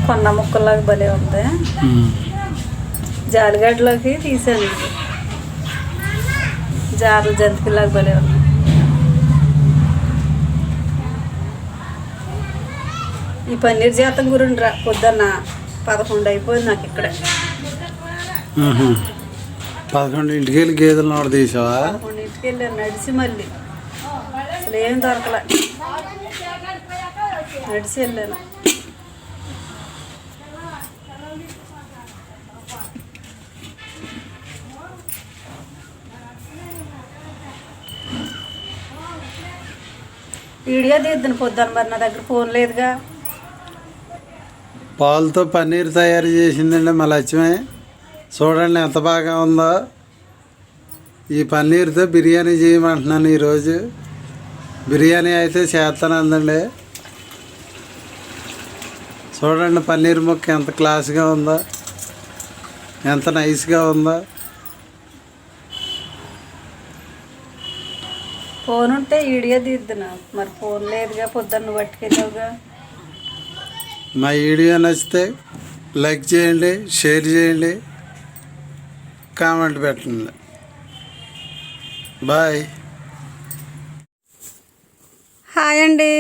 కొన్న ముక్కలాగా భలే ఉంది. జాలిగడ్డలోకి తీసాను. జారులు జంతికలాగా భలే ఉంది. ఈ పన్నీర్ జాతం గురించి పొద్దున్న 11 అయిపోయింది నాకు ఇక్కడ. 11ంటికి వెళ్ళి గేదెలు నోడ తీసావా? 11ంటికి వెళ్ళాను నడిచి. మళ్ళీ అసలు ఏం దొరకలే, నడిచి వెళ్ళాను. వీడియో తీద్దాను పొద్దున్న, మరి నా దగ్గర ఫోన్ లేదుగా. పాలతో పన్నీర్ తయారు చేసిందండి మా లక్ష్మి. చూడండి ఎంత బాగా ఉందో. ఈ పన్నీర్తో బిర్యానీ చేయమంటున్నాను ఈరోజు. బిర్యానీ అయితే చేస్తాను అందండి. చూడండి పన్నీర్ ముక్క ఎంత క్లాస్గా ఉందో, ఎంత నైస్గా ఉందో. ఫోన్ ఉంటే వీడియో తీద్దును, మరి ఫోన్ లేదుగా. పొద్దున్న నువ్వు పట్టుకెళ్ళావుగా. మా వీడియో నచ్చితే లైక్ చేయండి, షేర్ చేయండి, కామెంట్ పెట్టండి. బాయ్. హాయ్ అండి.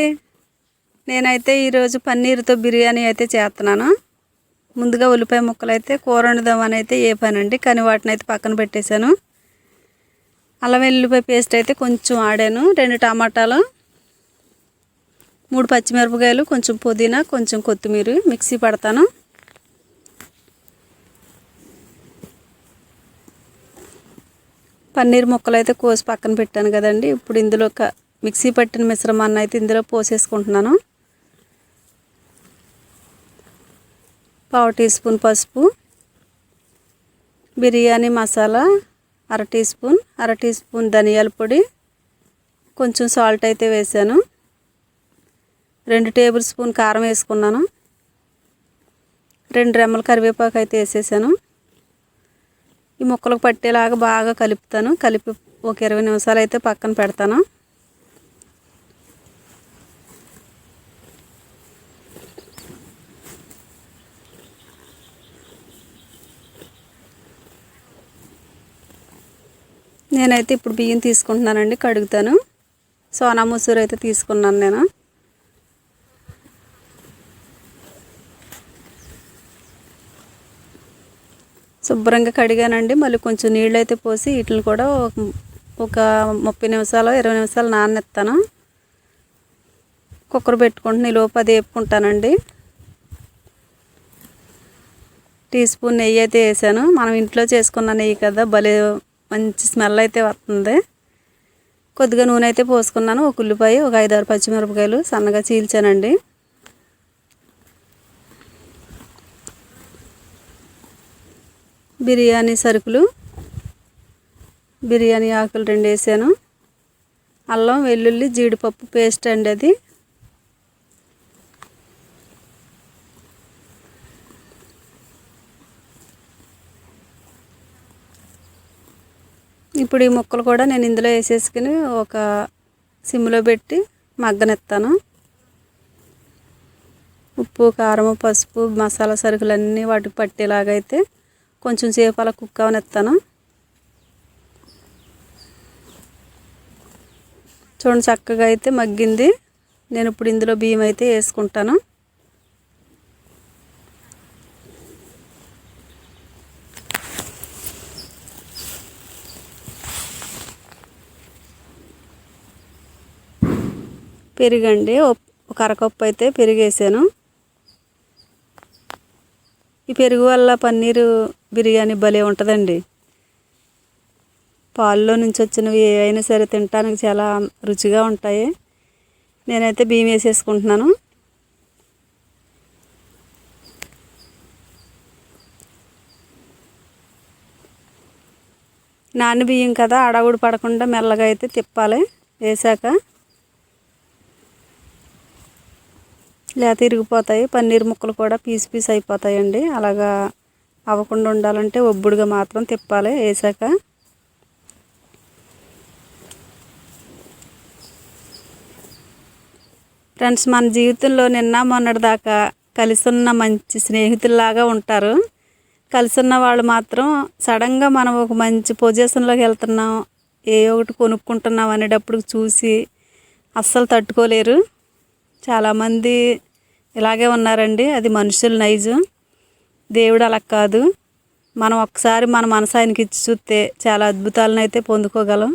నేనైతే ఈరోజు పన్నీర్తో బిర్యానీ అయితే చేస్తున్నాను. ముందుగా ఉల్లిపాయ ముక్కలు అయితే కూర వండుదామని అయితే ఏ పని అండి, కానీ వాటిని అయితే పక్కన పెట్టేశాను. అల్లం వెల్లుల్లిపాయ పేస్ట్ అయితే కొంచెం ఆడాను, 2 టమాటాలు, 3 పచ్చిమిరపకాయలు, కొంచెం పుదీనా, కొంచెం కొత్తిమీర మిక్సీ పడతాను. పన్నీర్ ముక్కలు అయితే కోసి పక్కన పెట్టాను కదండి. ఇప్పుడు ఇందులో మిక్సీ పట్టిన మిశ్రమాన్ని అయితే ఇందులో పోసేసుకుంటున్నాను. 1/2 టీ స్పూన్ పసుపు, biryani masala 1/2 teaspoon, 1/2 teaspoon ధనియాల పొడి, కొంచెం సాల్ట్ అయితే వేసాను. 2 టేబుల్ స్పూన్ కారం వేసుకున్నాను. 2 రెమ్మల కరివేపాకు అయితే వేసేసాను. ఈ ముక్కలకు పట్టేలాగా బాగా కలుపుతాను. కలిపి ఒక 20 నిమిషాలు అయితే పక్కన పెడతాను. నేనైతే ఇప్పుడు బియ్యం తీసుకుంటున్నానండి, కడుగుతాను. సోనా మసూరి అయితే తీసుకున్నాను నేను. శుభ్రంగా కడిగానండి. మళ్ళీ కొంచెం నీళ్ళు అయితే పోసి వీటిని కూడా ఒక 30 నిమిషాలు 20 నిమిషాలు నానెత్తాను. కుక్కర్ పెట్టుకుంటుని లోపు అది వేపుకుంటానండి. టీ స్పూన్ నెయ్యి అయితే వేసాను. మనం ఇంట్లో చేసుకున్న నెయ్యి కదా, భలే మంచి స్మెల్ అయితే వస్తుంది. కొద్దిగా నూనె అయితే పోసుకున్నాను. ఒక ఉల్లిపాయ, ఒక 5-6 పచ్చిమిరపకాయలు సన్నగా చీల్చానండి. బిర్యానీ సరుకులు, బిర్యానీ ఆకులు 2 వేసాను. అల్లం వెల్లుల్లి జీడిపప్పు పేస్ట్ అండి అది. ఇప్పుడు ఈ ముక్కలు కూడా నేను ఇందులో వేసేసుకుని ఒక సిమ్లో పెట్టి మగ్గనెత్తాను. ఉప్పు, కారం, పసుపు, మసాలా సరుకులన్నీ వాటికి పట్టేలాగా అయితే కొంచెం సేపు అలా కుక్ అవనెత్తాను. చూడండి చక్కగా అయితే మగ్గింది. నేను ఇప్పుడు ఇందులో బియ్యం అయితే వేసుకుంటాను. పెరుగండి, ఒక అరకప్పు అయితే పెరుగు వేసాను. ఈ పెరుగు వల్ల పన్నీరు బిర్యానీ భలే ఉంటుందండి. పాల్లో నుంచి వచ్చినవి ఏవైనా సరే తినడానికి చాలా రుచిగా ఉంటాయి. నేనైతే బియ్యం వేసేసుకుంటున్నాను. నాని బియ్యం కదా, అడవుడు పడకుండా మెల్లగా అయితే తిప్పాలి వేసాక, లేకపోతే ఇరిగిపోతాయి. పన్నీర్ ముక్కలు కూడా పీస్ పీస్ అయిపోతాయండి. అలాగా అవ్వకుండా ఉండాలంటే ఒబ్బుడుగా మాత్రం తిప్పాలి వేసాక. ఫ్రెండ్స్, మన జీవితంలో నిన్న మొన్నటి దాకా కలిసి ఉన్న మంచి స్నేహితుల్లాగా ఉంటారు. కలిసి ఉన్న వాళ్ళు మాత్రం సడన్గా మనం ఒక మంచి పొజిషన్లోకి వెళ్తున్నాం, ఏ ఒకటి కొనుక్కుంటున్నాం అనేటప్పుడు చూసి అస్సలు తట్టుకోలేరు. చాలామంది ఇలాగే ఉన్నారండి. అది మనుషుల నైజం. దేవుడు అలా కాదు. మనం ఒక్కసారి మన మనసు ఆయనకి ఇచ్చి చూస్తే చాలా అద్భుతాలను అయితే పొందుకోగలం.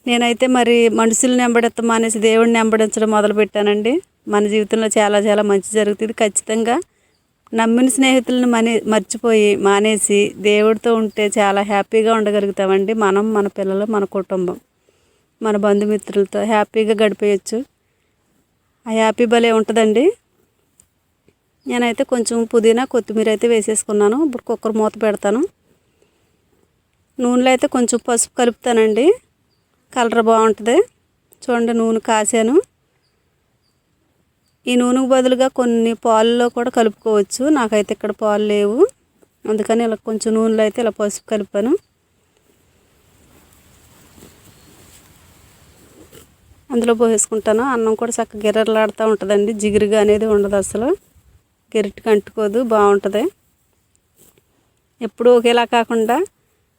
నేనైతే మరి మనుషుల్ని వెంబడిస్తాం అనేసి దేవుడిని వెంబడించడం మొదలుపెట్టానండి. మన జీవితంలో చాలా చాలా మంచి జరుగుతుంది. ఖచ్చితంగా నమ్మిన స్నేహితులను మర్చిపోయి మానేసి దేవుడితో ఉంటే చాలా హ్యాపీగా ఉండగలుగుతామండి. మనం, మన పిల్లలు, మన కుటుంబం, మన బంధుమిత్రులతో హ్యాపీగా గడిపేయచ్చు. ఆ హ్యాపీ భలే ఉంటుందండి. నేనైతే కొంచెం పుదీనా, కొత్తిమీర అయితే వేసేసుకున్నాను. ఇప్పుడు కుక్కర్ మూత పెడతాను. నూనెలో అయితే కొంచెం పసుపు కలుపుతానండి, కలర్ బాగుంటుంది. చూడండి, నూనె కాసాను. ఈ నూనెకు బదులుగా కొన్ని పాలలో కూడా కలుపుకోవచ్చు. నాకైతే ఇక్కడ పాలు లేవు, అందుకని ఇలా కొంచెం నూనెలో అయితే ఇలా పసుపు కలిపాను. అందులో పోసేసుకుంటాను. అన్నం కూడా చక్కగా గిర్రలాడుతూ ఉంటుందండి. జిగురుగా అనేది ఉండదు, అసలు గెరిటికి అంటుకోదు, బాగుంటుంది. ఎప్పుడు ఒకేలా కాకుండా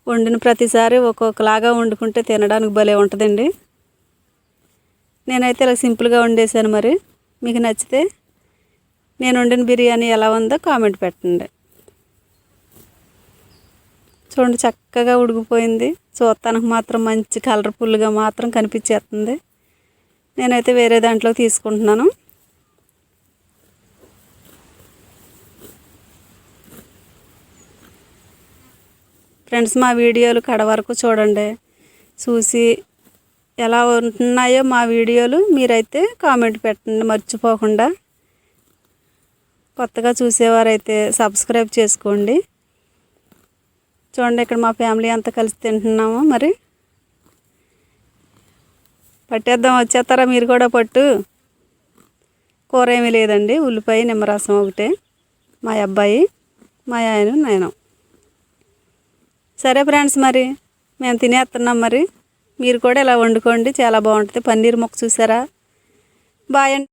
వండిన ప్రతిసారి ఒక్కొక్కలాగా వండుకుంటే తినడానికి భలే ఉంటుందండి. నేనైతే ఇలా సింపుల్గా వండేసాను. మరి మీకు నచ్చితే నేను వండిన బిర్యానీ ఎలా ఉందో కామెంట్ పెట్టండి. చూడండి, చక్కగా ఉడికిపోయింది. చూస్తానికి మాత్రం మంచి కలర్ఫుల్గా మాత్రం కనిపించేస్తుంది. నేనైతే వేరే దాంట్లో తీసుకుంటున్నాను. ఫ్రెండ్స్, మా వీడియోలు కడ వరకు చూడండి. చూసి ఎలా ఉంటున్నాయో మా వీడియోలు మీరైతే కామెంట్ పెట్టండి మర్చిపోకుండా. కొత్తగా చూసేవారైతే సబ్స్క్రైబ్ చేసుకోండి. చూడండి, ఇక్కడ మా ఫ్యామిలీ అంతా కలిసి తింటున్నాము. మరి పట్టేద్దాం, వచ్చేస్తారా మీరు కూడా? పట్టు కూర ఏమీ లేదండి, ఉల్లిపాయ నిమ్మరసం ఒకటే. మా అబ్బాయి, మా ఆయన, నేను. సరే ఫ్రెండ్స్, మరి మేము తినేస్తున్నాం. మరి మీరు కూడా ఇలా వండుకోండి, చాలా బాగుంటుంది. పన్నీర్ ముక్క చూసారా? బాయ్ అండి.